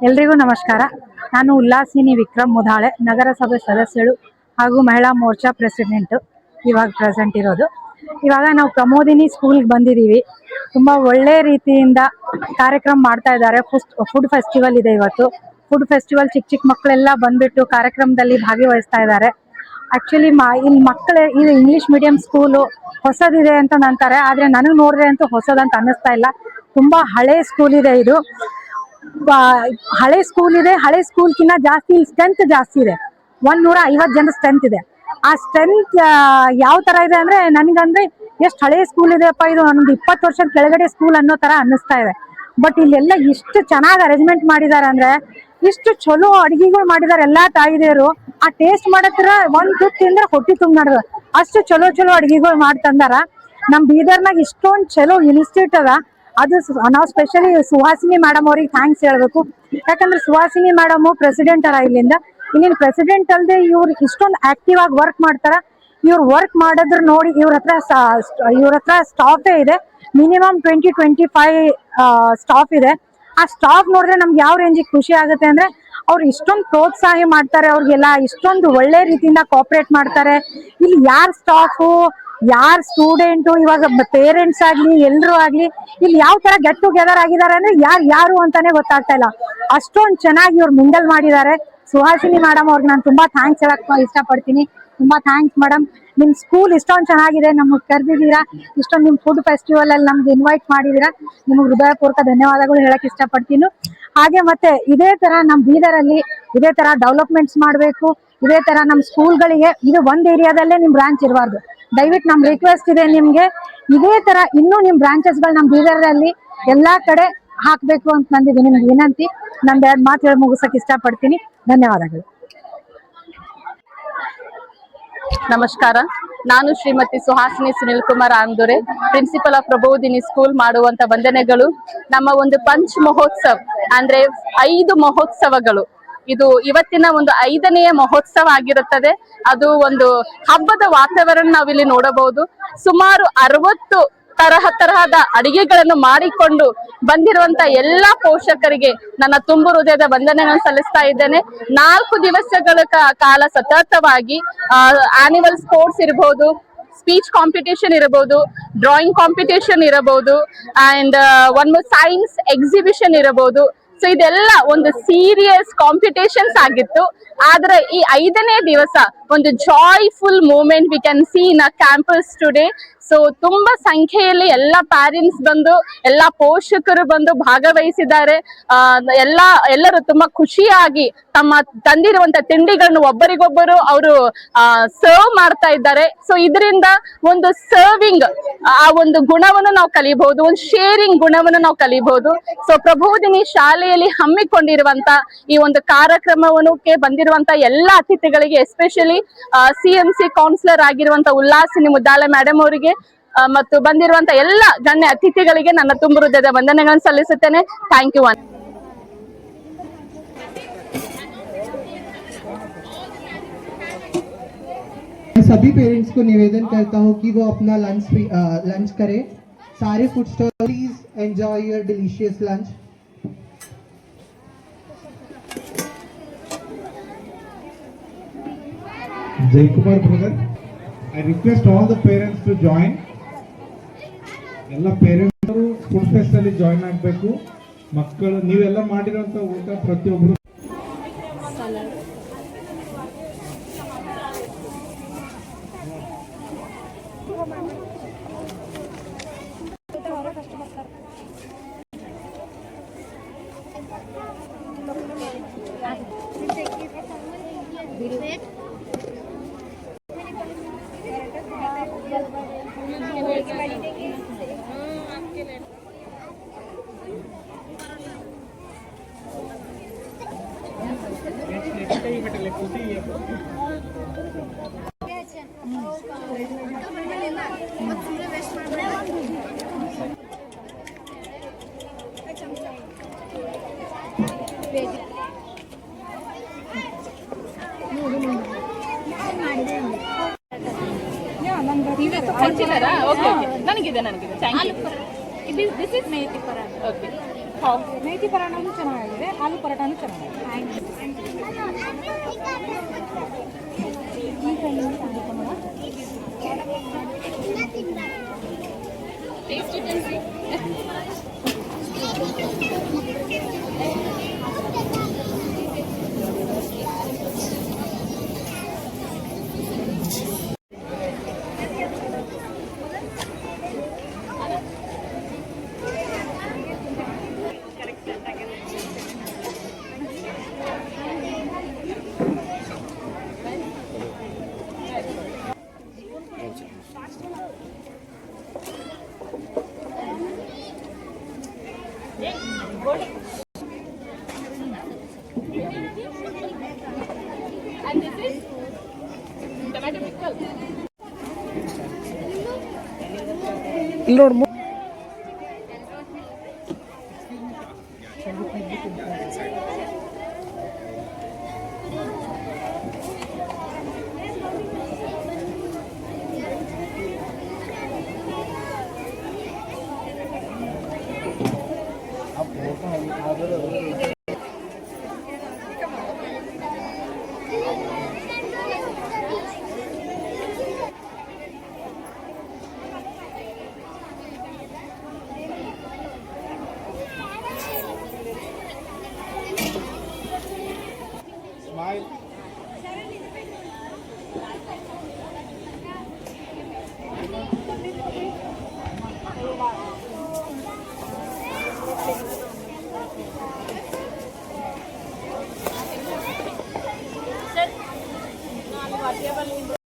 ಎಲ್ರಿಗೂ ನಮಸ್ಕಾರ. ನಾನು ಉಲ್ಲಾಸಿನಿ ವಿಕ್ರಮ್ ಮುಧಾಳೆ, ನಗರಸಭೆ ಸದಸ್ಯಳು ಹಾಗೂ ಮಹಿಳಾ ಮೋರ್ಚಾ ಪ್ರೆಸಿಡೆಂಟು ಇವಾಗ ಪ್ರೆಸೆಂಟ್ ಇರೋದು. ಇವಾಗ ನಾವು ಪ್ರಮೋದಿನಿ ಸ್ಕೂಲ್ಗೆ ಬಂದಿದ್ದೀವಿ. ತುಂಬ ಒಳ್ಳೆ ರೀತಿಯಿಂದ ಕಾರ್ಯಕ್ರಮ ಮಾಡ್ತಾ ಇದ್ದಾರೆ. ಫುಡ್ ಫೆಸ್ಟಿವಲ್ ಇದೆ ಇವತ್ತು. ಫುಡ್ ಫೆಸ್ಟಿವಲ್ ಚಿಕ್ಕ ಮಕ್ಕಳೆಲ್ಲ ಬಂದ್ಬಿಟ್ಟು ಕಾರ್ಯಕ್ರಮದಲ್ಲಿ ಭಾಗವಹಿಸ್ತಾ ಇದ್ದಾರೆ. ಆ್ಯಕ್ಚುಲಿ ಇಲ್ಲಿ ಮಕ್ಕಳು ಇದು ಇಂಗ್ಲೀಷ್ ಮೀಡಿಯಂ ಸ್ಕೂಲು ಹೊಸದಿದೆ ಅಂತ ಅಂತಾರೆ, ಆದರೆ ನನಗೆ ನೋಡಿದ್ರೆ ಅಂತೂ ಹೊಸದಂತ ಅನ್ನಿಸ್ತಾ ಇಲ್ಲ. ತುಂಬ ಹಳೆ ಸ್ಕೂಲ್ ಇದೆ ಇದು. ಹಳೆ ಸ್ಕೂಲ್ ಇದೆ. ಹಳೆ ಸ್ಕೂಲ್ಕಿನ್ನ ಜಾಸ್ತಿ ಸ್ಟ್ರೆಂತ್ ಜಾಸ್ತಿ ಇದೆ. 150 ಜನ ಸ್ಟ್ರೆಂತ್ ಇದೆ. ಆ ಸ್ಟ್ರೆಂತ್ ಯಾವ ತರ ಇದೆ ಅಂದ್ರೆ ನನಗಂದ್ರೆ ಎಷ್ಟು ಹಳೆ ಸ್ಕೂಲ್ ಇದೆಯಪ್ಪ, ಇದು ಒಂದು 20 ವರ್ಷದ ಕೆಳಗಡೆ ಸ್ಕೂಲ್ ಅನ್ನೋ ತರ ಅನ್ನಿಸ್ತಾ ಇದೆ. ಬಟ್ ಇಲ್ಲೆಲ್ಲ ಇಷ್ಟು ಚೆನ್ನಾಗಿ ಅರೇಂಜ್ಮೆಂಟ್ ಮಾಡಿದ್ದಾರೆ ಅಂದ್ರೆ, ಇಷ್ಟು ಚಲೋ ಅಡಿಗೆಗಳು ಮಾಡಿದ್ದಾರೆ ಎಲ್ಲಾ ತಾಯಿದೇರು. ಆ ಟೇಸ್ಟ್ ಮಾಡತ್ರ ಒಂದ್ ತುತ್ತು ತಿಂದ್ರೆ ಹೊಟ್ಟಿ ತುಂಬ ನಡೆದ ಅಷ್ಟು ಚಲೋ ಅಡಿಗೆಗಳು ಮಾಡ್ತಂದಾರ. ನಮ್ ಬೀದರ್ನಾಗ ಇಷ್ಟೊಂದು ಚಲೋ ಇನ್ಸ್ಟಿಟ್ಯೂಟ್ ಅದ. ಅದು ನಾವು ಸ್ಪೆಷಲಿ ಸುಹಾಸಿನಿ ಮೇಡಮ್ ಅವ್ರಿಗೆ ಥ್ಯಾಂಕ್ಸ್ ಹೇಳ್ಬೇಕು. ಯಾಕಂದ್ರೆ ಸುಹಾಸಿನಿ ಮೇಡಮ್ ಪ್ರೆಸಿಡೆಂಟ್ ಅರ ಇಲ್ಲಿನ ಪ್ರೆಸಿಡೆಂಟ್ ಅಲ್ಲದೆ ಇವ್ರು ಇಷ್ಟೊಂದು ಆಕ್ಟಿವ್ ಆಗಿ ವರ್ಕ್ ಮಾಡ್ತಾರ. ಇವ್ರು ವರ್ಕ್ ಮಾಡಿದ್ರು ನೋಡಿ ಇವ್ರ ಹತ್ರ ಸ್ಟಾಫೇ ಇದೆ. ಮಿನಿಮಮ್ 20-25 ಸ್ಟಾಫ್ ಇದೆ. ಆ ಸ್ಟಾಫ್ ನೋಡಿದ್ರೆ ನಮ್ಗೆ ಯಾವ ರೇಂಜಿಗೆ ಖುಷಿ ಆಗುತ್ತೆ ಅಂದ್ರೆ, ಅವ್ರು ಇಷ್ಟೊಂದು ಪ್ರೋತ್ಸಾಹ ಮಾಡ್ತಾರೆ. ಅವ್ರಿಗೆಲ್ಲ ಇಷ್ಟೊಂದು ಒಳ್ಳೆ ರೀತಿಯಿಂದ ಕೋಆಪರೇಟ್ ಮಾಡ್ತಾರೆ. ಇಲ್ಲಿ ಯಾರ್ ಸ್ಟಾಫು, ಯಾರ್ ಸ್ಟೂಡೆಂಟು, ಇವಾಗ ಪೇರೆಂಟ್ಸ್ ಆಗ್ಲಿ ಎಲ್ರು ಆಗ್ಲಿ ಇಲ್ಲಿ ಯಾವ ತರ ಗೆಟ್ ಟುಗೆದರ್ ಆಗಿದ್ದಾರೆ ಅಂದ್ರೆ ಯಾರು ಅಂತಾನೆ ಗೊತ್ತಾಗ್ತಾ ಇಲ್ಲ. ಅಷ್ಟೊಂದು ಚೆನ್ನಾಗಿ ಇವ್ರು ಮಿಂಗಲ್ ಮಾಡಿದ್ದಾರೆ. ಸುಹಾಸಿನಿ ಮೇಡಮ್ ಅವ್ರಿಗೆ ನಾನು ತುಂಬಾ ಥ್ಯಾಂಕ್ಸ್ ಹೇಳಕ್ ಇಷ್ಟಪಡ್ತೀನಿ. ತುಂಬಾ ಥ್ಯಾಂಕ್ಸ್ ಮೇಡಮ್. ನಿಮ್ ಸ್ಕೂಲ್ ಇಷ್ಟೊಂದು ಚೆನ್ನಾಗಿದೆ, ನಮಗ್ ಕರೆದಿದ್ದೀರಾ, ಇಷ್ಟೊಂದು ನಿಮ್ ಫುಡ್ ಫೆಸ್ಟಿವಲ್ ಅಲ್ಲಿ ನಮ್ಗೆ ಇನ್ವೈಟ್ ಮಾಡಿದೀರಾ. ನಿಮ್ಗೆ ಹೃದಯಪೂರ್ವಕ ಧನ್ಯವಾದಗಳು ಹೇಳಕ್ ಇಷ್ಟಪಡ್ತೀನಿ. ಹಾಗೆ ಮತ್ತೆ ಇದೇ ತರ ನಮ್ ಬೀದರಲ್ಲಿ ಇದೇ ತರ ಡೆವಲಪ್ಮೆಂಟ್ಸ್ ಮಾಡ್ಬೇಕು. ಇದೇ ತರ ನಮ್ ಸ್ಕೂಲ್ಗಳಿಗೆ ಇದು ಒಂದ್ ಏರಿಯಾದಲ್ಲೇ ನಿಮ್ ಬ್ರಾಂಚ್ ಇರಬಾರ್ದು. ದಯವಿಟ್ಟು ನಮ್ ರಿಕ್ವೆಸ್ಟ್ ಇದೆ ನಿಮ್ಗೆ, ಇದೇ ತರ ಇನ್ನೂ ನಿಮ್ ಬ್ರಾಂಚಸ್ ಗಳು ನಮ್ ಬೀದರಲ್ಲಿ ಎಲ್ಲಾ ಕಡೆ ಹಾಕ್ಬೇಕು ಅಂತ ನಂದಿದೆ ನಿಮ್ಗೆ ವಿನಂತಿ. ನಂದು 2 ಮಾತು ಹೇಳಿ ಮುಗಿಸಕ್ ಇಷ್ಟಪಡ್ತೀನಿ. ಧನ್ಯವಾದಗಳು. ನಮಸ್ಕಾರ. ನಾನು Shrimati Suhasini Sunil Kumar Andure, principal of Prabodhini school. ಮಾಡುವಂತ ವಂದನೆಗಳು. ನಮ್ಮ ಒಂದು ಪಂಚ್ ಮಹೋತ್ಸವ್ ಅಂದ್ರೆ 5 ಮಹೋತ್ಸವಗಳು, ಇದು ಇವತ್ತಿನ ಒಂದು 5ನೇ ಮಹೋತ್ಸವ ಆಗಿರುತ್ತದೆ. ಅದು ಒಂದು ಹಬ್ಬದ ವಾತಾವರಣ ನಾವಿಲ್ಲಿ ನೋಡಬಹುದು. ಸುಮಾರು 60 ತರಹದ ಅಡಿಗೆಗಳನ್ನು ಮಾಡಿಕೊಂಡು ಬಂದಿರುವಂತ ಎಲ್ಲಾ ಪೋಷಕರಿಗೆ ನನ್ನ ತುಂಬು ಹೃದಯದ ವಂದನೆಗಳನ್ನು ಸಲ್ಲಿಸ್ತಾ ಇದ್ದೇನೆ. 4 ದಿವಸಗಳ ಕಾಲ ಸತತವಾಗಿ ಆನ್ಯುವಲ್ ಸ್ಪೋರ್ಟ್ಸ್ ಇರಬಹುದು, ಸ್ಪೀಚ್ ಕಾಂಪಿಟೇಷನ್ ಇರಬಹುದು, ಡ್ರಾಯಿಂಗ್ ಕಾಂಪಿಟೇಷನ್ ಇರಬಹುದು, ಅಂಡ್ ಒಂದು ಸೈನ್ಸ್ ಎಕ್ಸಿಬಿಷನ್ ಇರಬಹುದು. ಸೊ ಇದೆಲ್ಲ ಒಂದು ಸೀರಿಯಸ್ ಕಾಂಪಿಟೇಷನ್ಸ್ ಆಗಿತ್ತು. ಆದ್ರೆ ಈ 5ನೇ ದಿವಸ ಒಂದು joyful moment we can see in a campus today. So ತುಂಬಾ ಸಂಖ್ಯೆಯಲ್ಲಿ ಎಲ್ಲಾ ಪ್ಯಾರೆಂಟ್ಸ್ ಬಂದು, ಎಲ್ಲಾ ಪೋಷಕರು ಬಂದು ಭಾಗವಹಿಸಿದ್ದಾರೆ. ಎಲ್ಲರೂ ತುಂಬಾ ಖುಷಿಯಾಗಿ ತಮ್ಮ ತಂದಿರುವಂತ ತಿಂಡಿಗಳನ್ನು ಒಬ್ಬರಿಗೊಬ್ಬರು ಅವರು ಸರ್ವ್ ಮಾಡ್ತಾ ಇದ್ದಾರೆ. ಸೊ ಇದರಿಂದ ಒಂದು ಸರ್ವಿಂಗ್ ಆ ಒಂದು ಗುಣವನ್ನು ನಾವು ಕಲಿಬಹುದು, ಒಂದು ಶೇರಿಂಗ್ ಗುಣವನ್ನು ನಾವು ಕಲಿಬಹುದು. ಸೊ ಪ್ರಬೋಧಿನಿ ಶಾಲೆಯಲ್ಲಿ ಹಮ್ಮಿಕೊಂಡಿರುವಂತ ಈ ಒಂದು ಕಾರ್ಯಕ್ರಮಕ್ಕೆ ಬಂದಿರುವಂತ ಎಲ್ಲಾ ಅತಿಥಿಗಳಿಗೆ, ಎಸ್ಪೆಷಲಿ CMC ಕೌನ್ಸಿಲರ್ ಆಗಿರುವಂತ ಉಲ್ಲಾಸಿನಿ ಮುದ್ದಾಳೆ ಮೇಡಮ್ ಅವರಿಗೆ ಮತ್ತು ಬಂದಿರುವಂತ ಎಲ್ಲ ಗಣ್ಯ ಅತಿಥಿಗಳಿಗೆ ನನ್ನ ತುಂಬು ಹೃದಯದ ವಂದನೆಗಳನ್ನು ಸಲ್ಲಿಸುತ್ತೇನೆ. Thank you. सभी पेरेंट्स को निवेदन करता हूँ कि वो अपना लंच करें. सारे food stall please enjoy your delicious lunch. Jay Kumar brother, I request all the parents to join. ಎಲ್ಲ ಪೇರೆಂಟ್ಸ್ ಫುಡ್ ಫೆಸ್ಟ್ ಅಲ್ಲಿ ಜಾಯಿನ್ ಆಗಬೇಕು. ಮಕ್ಕಳು ನೀವೆಲ್ಲ ಮಾಡಿರುವಂತ ಊಟ ಪ್ರತಿಯೊಬ್ಬರು ನನಗಿದೆ thank you. This is methi paratha. Okay ಮೇಥಿ ಪರಾಠನೂ ಚೆನ್ನಾಗಿದೆ, ಆಲೂ ಪರಾಠನೂ ಚೆನ್ನಾಗಿದೆ. And this is tomato pickle. ಇಲ್ಲಿ ನೋಡು आप